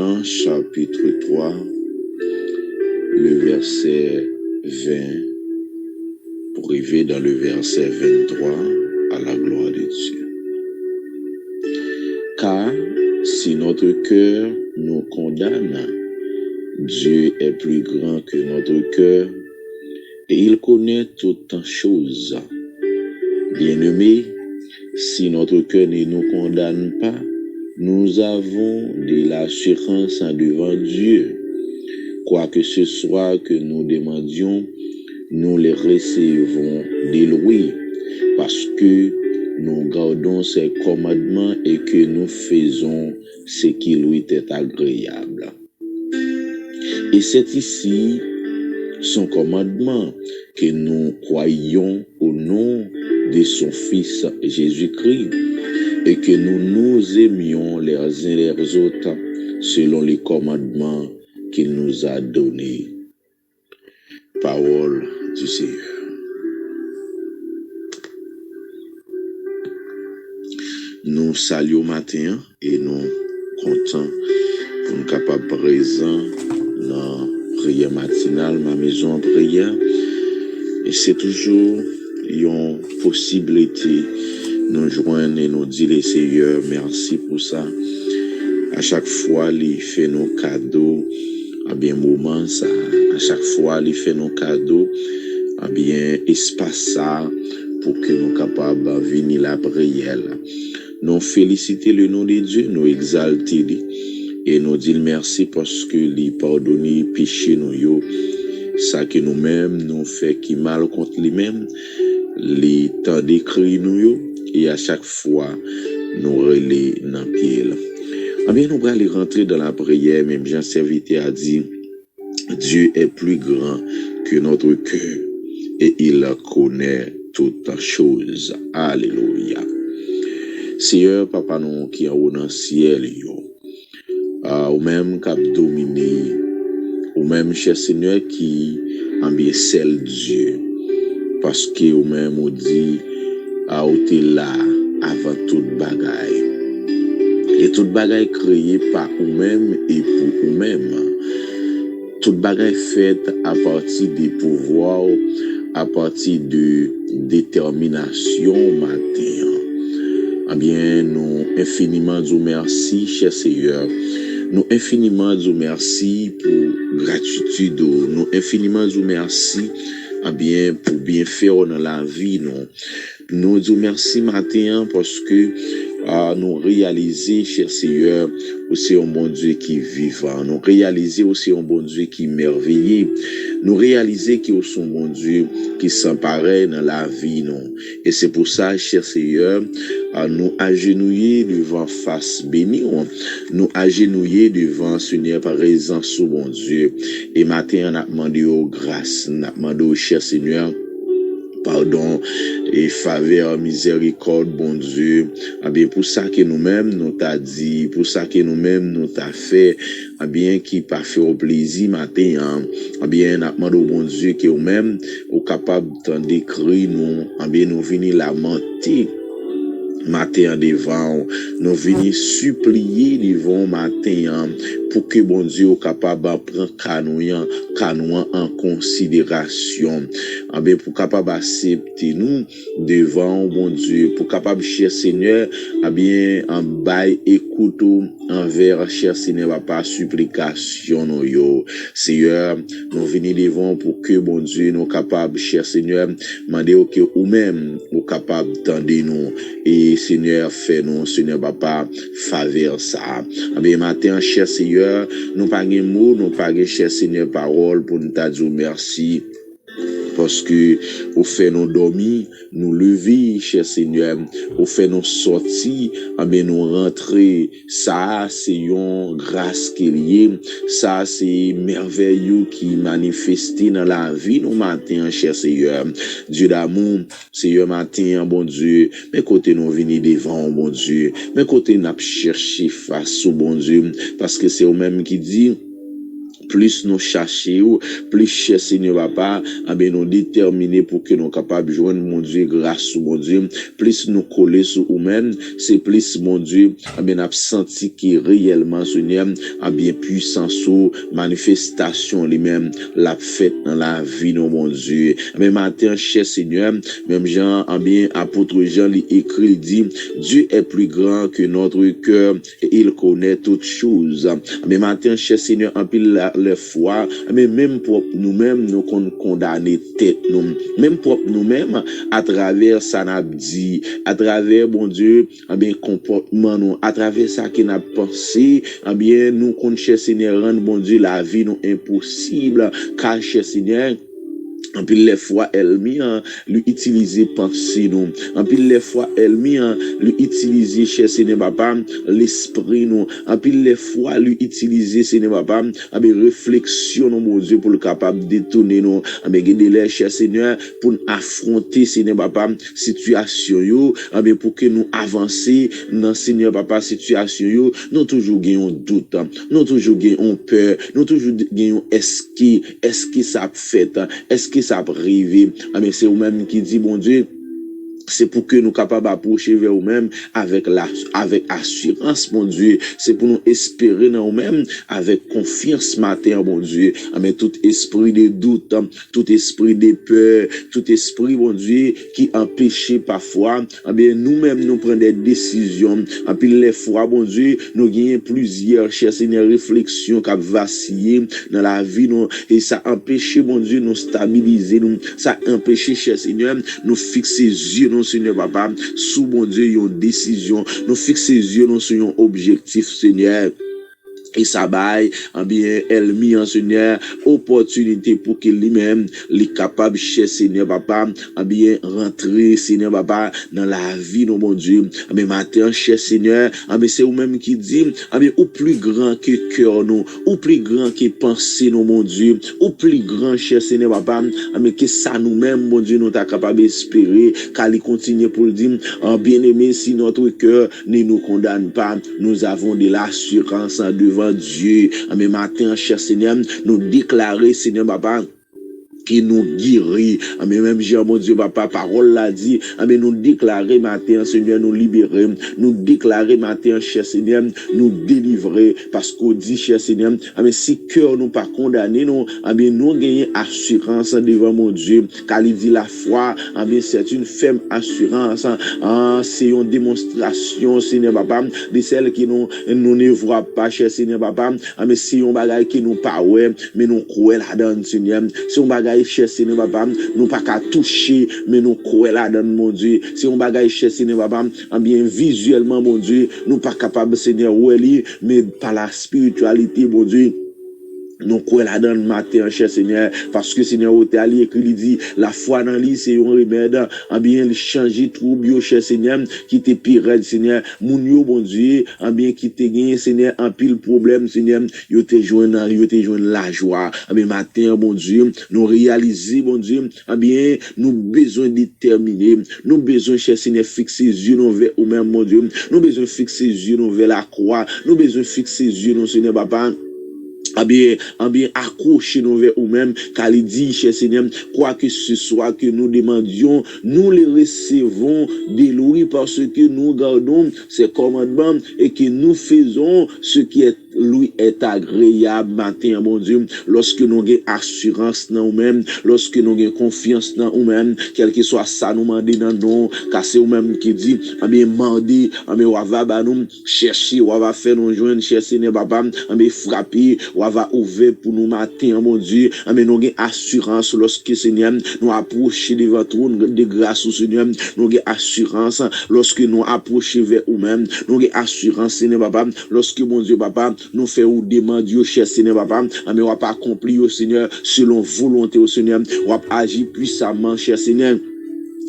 Jean chapitre 3, le verset 20, pour arriver dans le verset 23, à la gloire de Dieu. Car si notre cœur nous condamne, Dieu est plus grand que notre cœur et il connaît toutes choses. Bien-aimés, si notre cœur ne nous condamne pas, nous avons de l'assurance devant Dieu. Quoi que ce soit que nous demandions, nous les recevons de lui, parce que nous gardons ses commandements et que nous faisons ce qui lui est agréable. Et c'est ici son commandement que nous croyons au nom de son Fils Jésus-Christ et que nous nous aimions les uns les autres selon les commandements qu'il nous a donnés. Parole du Seigneur. Nous saluons matin et nous comptons pour nous capables présents dans la prière matinale, ma maison en prière. Et c'est toujours une possibilité nous joindre et nous dire, Seigneur, merci pour ça. À chaque fois, il fait nos cadeaux, à bien moment ça. À chaque fois, il fait nos cadeaux, à bien espace ça, pour que nous capables de venir la prière. Nous féliciter le nom de Dieu, nous exalter et nous dire merci parce que lui pardonne péché nous ça que nous-mêmes nous fait qui mal contre lui-même, les temps d'écrit nous et à chaque fois nous relais dans pied là. Eh bien nous allons rentrer dans la prière, même Jean serviteur a dit Dieu est plus grand que notre cœur et il connaît toutes choses. Alléluia. Seigneur, papa nous qui est au dans le ciel, ou même qui a dominé, ou même cher Seigneur qui a bien celle Dieu, parce que ou même on dit, ou t'es là avant toute bagaille. Et toute bagaille créée par ou-même et pour ou-même. Toute bagaille faite à partir des pouvoirs, à partir de détermination matin. Eh bien, nous infiniment nous merci, cher Seigneur. Nous infiniment nous merci pour gratitude. Nous infiniment nous merci, eh bien, pour bien faire dans la vie. Nous nous merci matin parce que nous réaliser, cher Seigneur, aussi un bon Dieu qui est vivant. Nous réaliser aussi un bon Dieu qui est merveilleux. Nous réaliser qu'il y a un bon Dieu qui s'emparait dans la vie. Et c'est pour ça, cher Seigneur, nous agenouiller devant face bénie. Nous agenouiller devant Seigneur par présence au bon Dieu. Et matin, on a demandé aux grâces, on a demandé au cher Seigneur, pardon et faveur, miséricorde, bon Dieu. Eh bien, pour ça que nous-mêmes nous t'a dit, pour ça que nous-mêmes nous t'a fait, eh bien, qui pas fait au plaisir matin, eh bien, nous demandons au bon Dieu que nous-mêmes, au capable d'en décrire nous, eh bien, nous venir lamenter matin devant, nous venir supplier devant matin, pour que bon Dieu soit capable de prendre canouan en considération, bien pour capable accepter nous devant bon Dieu, pour capable cher Seigneur, bien en bail écoute envers cher Seigneur par supplication nous yo. Seigneur, nous venons devant pour que bon Dieu nous capable cher Seigneur, demander que ou même ou capable d'entendre nous et Seigneur fait nous Seigneur papa faveur ça. Bien matin cher Seigneur, nous pas de mots, nous pas de cher Seigneur parole pour nous dire merci. Parce que au fait nous dormir, nous lever, cher Seigneur, au fait nous sortir, mais nous rentrer, ça c'est une grâce qui est liée, ça c'est merveilleux qui manifesté dans la vie nous matin, cher Seigneur. Dieu d'amour, Seigneur matin, bon Dieu, mais côté nous venir devant, bon Dieu, mais côté nous chercher face au bon Dieu, parce que c'est au même qui dit, Plus nous cherchons, plus cher Seigneur Papa, nous déterminer pour que nous capables de joindre mon Dieu grâce mon Dieu. Plus nous coller sur nous-mêmes, c'est plus mon Dieu, nous senti qui réellement Seigneur, puissance ou manifestation lui-même la fête dans la vie de mon Dieu. Mais matin, cher Seigneur, même Jean, apôtre Jean écrit, il dit, Dieu est plus grand que notre cœur et il connaît toutes choses. Mais matin, cher Seigneur, en pile les fois, mais même pour nous-mêmes, nous condamner tête nous, même pour nous-mêmes, à travers ça n'a dit, à travers, bon Dieu, comportement nous, à travers ça qui n'a pensé, nous, cher Seigneur, rendre, bon Dieu, la vie nous impossible, car, cher Seigneur, en pile les fois Elmi lui utiliser penser nous en pile les fois Elmi lui utiliser cher Seigneur Papa l'esprit nous en pile les fois lui utiliser Seigneur Papa réflexion mon Dieu pour le capable détourner nous guider les cher Seigneur pour affronter Seigneur Papa situation yo pour que nous avancer dans Seigneur Papa situation yo nous toujours gagnons doute nous toujours gagnons peur nous toujours gagnons est-ce que ça fait est-ce que ça peut arriver mais c'est vous-même qui dit bon Dieu c'est pour que nous capables d'approcher vers nous-mêmes avec assurance, mon Dieu. C'est pour nous espérer dans nous-mêmes avec confiance matin, mon Dieu. Mais tout esprit de doute, tout esprit de peur, tout esprit, mon Dieu, qui empêche parfois, nous-mêmes nous prenons des décisions. Et puis les fois, mon Dieu, nous gagnons plusieurs, cher Seigneur, réflexions qui vacillé dans la vie, nous, et ça empêche, mon Dieu, nous stabiliser, nous, ça empêche, cher Seigneur, nous fixer les yeux, non Seigneur Papa, sous mon Dieu, une décision, nous fixer les yeux, non sur un objectif, Seigneur. Et ça baille, elle mis en Seigneur, opportunité pour qu'il lui-même, les capable, cher Seigneur Papa, rentrer, Seigneur Papa, dans la vie de mon Dieu. Matin, cher Seigneur, c'est vous-même qui dit, au plus grand que cœur nous, au plus grand que pensée nous, mon Dieu, au plus grand, cher Seigneur Papa, que ça nous-mêmes, mon Dieu, nous t'as capable d'espérer, car il continue pour le dire, bien-aimé, si notre cœur ne nous condamne pas, nous avons de l'assurance devant Dieu. Mais matin, cher Seigneur, nous déclarer, Seigneur Papa, qui nous guérit. Mais même Jean, mon Dieu, papa, parole l'a dit. Mais nous déclarer matin, Seigneur, nous libérer. Nous déclarer matin, cher Seigneur, nous délivrer. Parce qu'on dit, cher Seigneur, mais si cœur nous pas condamné, nous gagnons assurance devant mon Dieu. Car il dit la foi, c'est une ferme assurance. C'est une démonstration, Seigneur, papa, de celle qui nous ne voit pas, cher Seigneur, papa. Mais c'est un bagage qui nous pas, mais nous croyons là-dedans, Seigneur. C'est un bagage cher Seigneur Papa, nous pas qu'à toucher, mais nous croyons là-dedans, mon Dieu. C'est un bagage cher Seigneur Papa, bien visuellement, mon Dieu, nous pas capables, Seigneur, mais par la spiritualité, mon Dieu. Nous croyons là-dedans matin, cher Seigneur, parce que Seigneur, au théâtre, il dit, la foi dans lui, c'est un remède, il change tout, bio, cher Seigneur, qui te pire, Seigneur, mon yo, bon Dieu, qui te gagne, Seigneur, en pile problème, Seigneur, yo te joindre la joie, matin, bon Dieu, nous réaliser, bon Dieu, nous besoin déterminer, nous besoin, cher Seigneur, fixer les yeux vers nous-mêmes, mon Dieu, nous besoin fixer les yeux vers la croix, nous besoin fixer les yeux, Seigneur, Papa, accrocher nous vers nous-mêmes, car il dit, cher Seigneur, quoi que ce soit que nous demandions, nous les recevons de lui parce que nous gardons ses commandements et que nous faisons ce qui est lui est agréable matin, mon Dieu, lorsque nous avons assurance dans nous-mêmes, lorsque nous avons confiance dans nous-mêmes, quel que soit ça nous demander dans nous, car c'est nous-mêmes qui dit, demander, on va nous chercher, on va faire nous joindre, chercher, papa, frapper, on va ouvrir pour nous matin, mon Dieu, nous avons assurance lorsque, Seigneur, nous approchons devant toi de grâce au Seigneur, nous avons assurance lorsque nous approchons vers nous-mêmes, nous avons assurance, Seigneur, papa, lorsque, mon Dieu, papa, nous faisons ou demander, cher Seigneur, papa, mais on va pas accomplir, au Seigneur, selon volonté, au Seigneur, on va agir puissamment, cher Seigneur.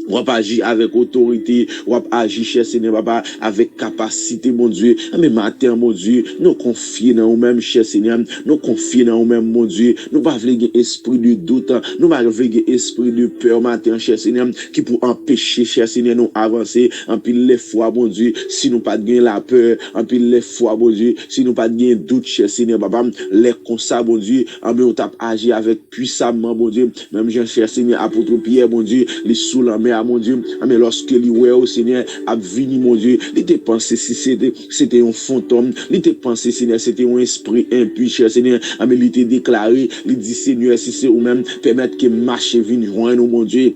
Ou agir avec autorité, ou agir, cher Seigneur, papa, avec capacité, mon Dieu. Mais matin, mon Dieu, nous confions dans nous-mêmes, cher Seigneur, nous confions dans nous-mêmes, mon Dieu. Nous pas voulons esprit de doute, nous pas voulons esprit de peur, matin, cher Seigneur, qui pour empêcher, cher Seigneur, nous avancer, en pile les fois, mon Dieu, si nous pas de la peur, en pile les fois, mon Dieu, si nous pas de doute, cher Seigneur, papa, les comme ça, mon Dieu, en nous tape agir avec puissamment, mon Dieu, même Jean, cher Seigneur, apôtre Pierre, mon Dieu, les sous la mer, mon Dieu, mais lorsque lui ouais au Seigneur a venu, mon Dieu, il était pensé si c'était un fantôme, il était pensé, Seigneur, c'était un esprit impur, cher Seigneur, mais il était déclaré, il dit, Seigneur, si c'est ou même permettre que marche vienne joindre, mon Dieu.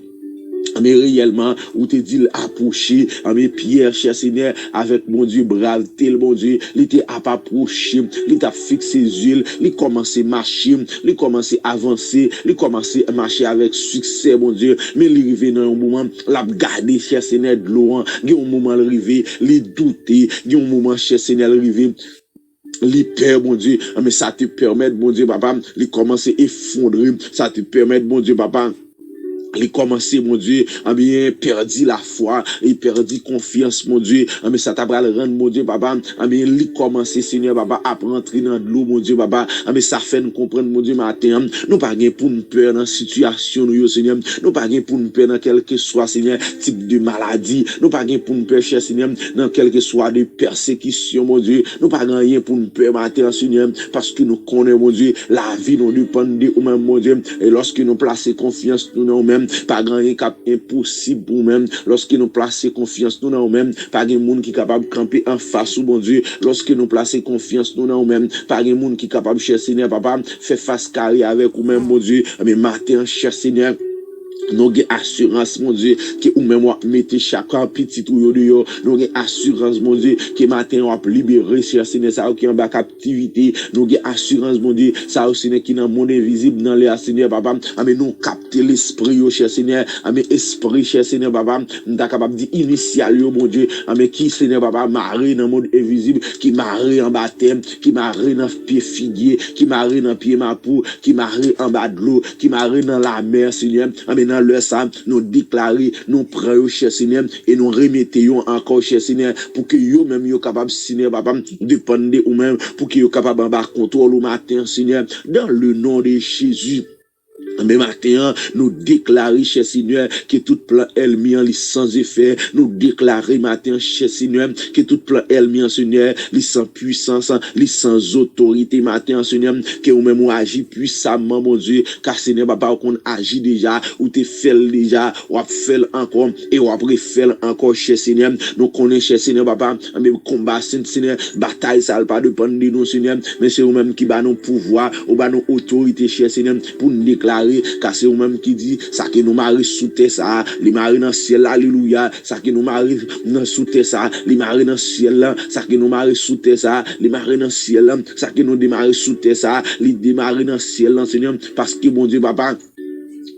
Mais réellement, où te dit approcher, mais Pierre, cher Seigneur, avec mon Dieu, brave tel, mon Dieu, il était approché, il t'a fixé les yeux, il commençait à marcher, il commençait à avancer, il commençait à marcher avec succès, mon Dieu, mais il arrivait dans un moment, l'a gardé, cher Seigneur, de l'eau, il y a un moment arrivé, il doutait, il y a un moment, cher Seigneur, arrivé, les pères, mon Dieu, mais ça te permet, mon Dieu, papa, il commence à effondrer, ça te permet, mon Dieu, papa, il commençait, mon Dieu, bien, perdu la foi, il perdu confiance, mon Dieu, mais ça t'a pas le rendre, mon Dieu, papa, bien, il commençait, Seigneur, papa, à rentrer dans l'eau, mon Dieu, papa, mais ça fait nous comprendre, mon Dieu, matin, nous pas gain pour nous peur dans situation, nous, Seigneur, nous pas gain pour nous peur dans quel que soit, Seigneur, type de maladie, nous pas gain pour nous peur, cher Seigneur, dans quel que soit de persécution, mon Dieu, nous pas gain rien pour nous peur, matin, Seigneur, parce que nous connaissons, mon Dieu, la vie, nous dépend de nous, même, mon Dieu, et lorsque nous plaçons confiance, nous, nous-mêmes, pas grand cap impossible pour nous-mêmes, lorsque nous plaçons confiance, nous, nous-mêmes, pas de monde qui est capable de camper en face, bon Dieu, lorsque nous plaçons confiance, nous, nous-mêmes, pas de monde qui est capable de cher Seigneur, papa, faire face carré avec nous-mêmes, mon Dieu, mais matin, cher Seigneur, nous avons assurance, mon Dieu, que ou même mettez chacun petit ou yo, nous avons assurance, mon Dieu, que matin on va libérer, cher Seigneur, ça qui est en bas captivité, nous avons assurance, mon Dieu, ça aussi qui est dans le monde invisible, dans les Seigneur, papa, mais nous capter l'esprit, cher Seigneur, mais esprit, cher Seigneur, papa, nous sommes capables de dire initial, mon Dieu, mais qui, Seigneur, papa, marre dans le monde invisible, qui marre en baptême, qui marre dans le pied figuier, qui marre dans le pied mapou, qui marre en bas de l'eau, qui marre dans la mer, Seigneur, mais dans le ça, nous déclarer, nous prenons, cher Seigneur, et nous remettons encore, cher Seigneur, pour que yo même yo capable, Seigneur, papa, dépendre ou même, pour que yo capable en bas contrôle au matin, Seigneur, dans le nom de Jésus. Mais matin, nous déclarer, cher Seigneur, que tout plan ennemi sans effet. Nous déclarer matin, cher Seigneur, que tout plan ennemi, Seigneur, sans puissance, sans autorité, matin, Seigneur, que ou même agit puissamment, mon Dieu, car Seigneur, papa, qu'on agit déjà, ou te fait déjà, ou a fait encore, et ou après fait encore, cher Seigneur. Nous connaissons, cher Seigneur, papa, mais combat, Seigneur, bataille, ça ne pas dépendre de nous, Seigneur, mais c'est vous-même qui bat nos pouvoirs, ou bat nos autorités, cher Seigneur, pour nous déclarer. Car c'est vous-même qui dit ça qui nous marie sous terre ça, les maris dans le ciel, alléluia, ça qui nous marie sous terre ça, les maris dans le ciel, ça qui nous marie sous terre ça, les maris dans le ciel, ça qui nous démarre sous terre ça, les démarrer dans le ciel, Seigneur, parce que mon Dieu, papa,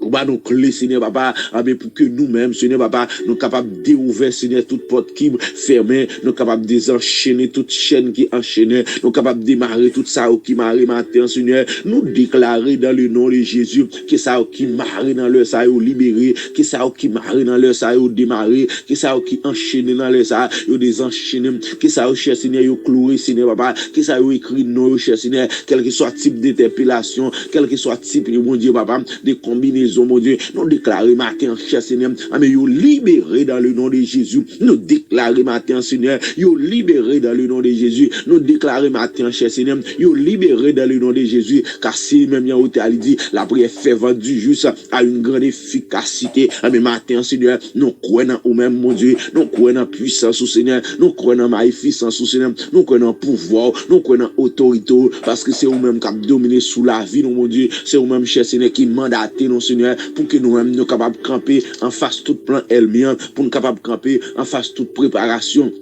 ou bah nous clés, Seigneur, papa, mais pour que nous-mêmes, Seigneur, papa, nous capables de déouvrir, Seigneur, toute porte qui fermée, nous capables de désenchaîner toute chaîne qui enchaînait, nous capables de démarrer tout ça qui marre matin, Seigneur, nous déclarer dans le nom de Jésus, que ça qui marre dans leur ça ou libéré, que ça qui marre dans leur ça ou démarrer, que ça qui enchaîné dans leur ça ou désenchaîné, que ça cher Seigneur, ou cloué, Seigneur, papa, que ça ou écrit non, cher Seigneur, quel que soit type d'interpellation, quel que soit type, mon Dieu, papa, de combinaison, mon Dieu, nous déclarer matin, cher Seigneur, mais vous libéré dans le nom de Jésus, nous déclarer matin, Seigneur, vous libéré dans le nom de Jésus, nous déclarer matin, cher Seigneur, vous libéré dans le nom de Jésus, car si même il y a dit, la prière fervente du juste a une grande efficacité, mais matin, Seigneur, nous croyons au même, mon Dieu, nous croyons en puissance au Seigneur, nous croyons en magnificence au Seigneur, nous croyons en pouvoir, nous croyons en autorité, parce que c'est vous-même qui dominé sous la vie, mon Dieu, c'est vous-même, cher Seigneur, qui mandaté, non, Seigneur, pour que nous-mêmes nous capables de camper en face tout plan ennemi, pour nous capables de camper en face toute préparation,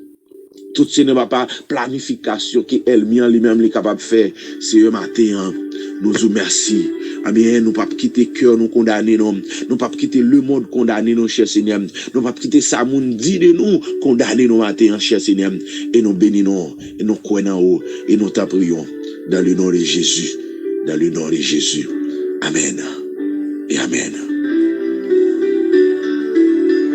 toute ce n'est pas planification que ennemi lui-même est capable de faire. C'est eux matin, nous vous remercions. Amen. Nous pas quitter cœur nous condamner, non. Nous pas quitter le monde condamner, non, cher Seigneur. Nous pas quitter ça, monde dit de nous condamner nos matin, cher Seigneur. Et nous bénissons, et nous croyons en haut, et nous t'en prions dans le nom de Jésus. Dans le nom de Jésus. Amen. Et amen.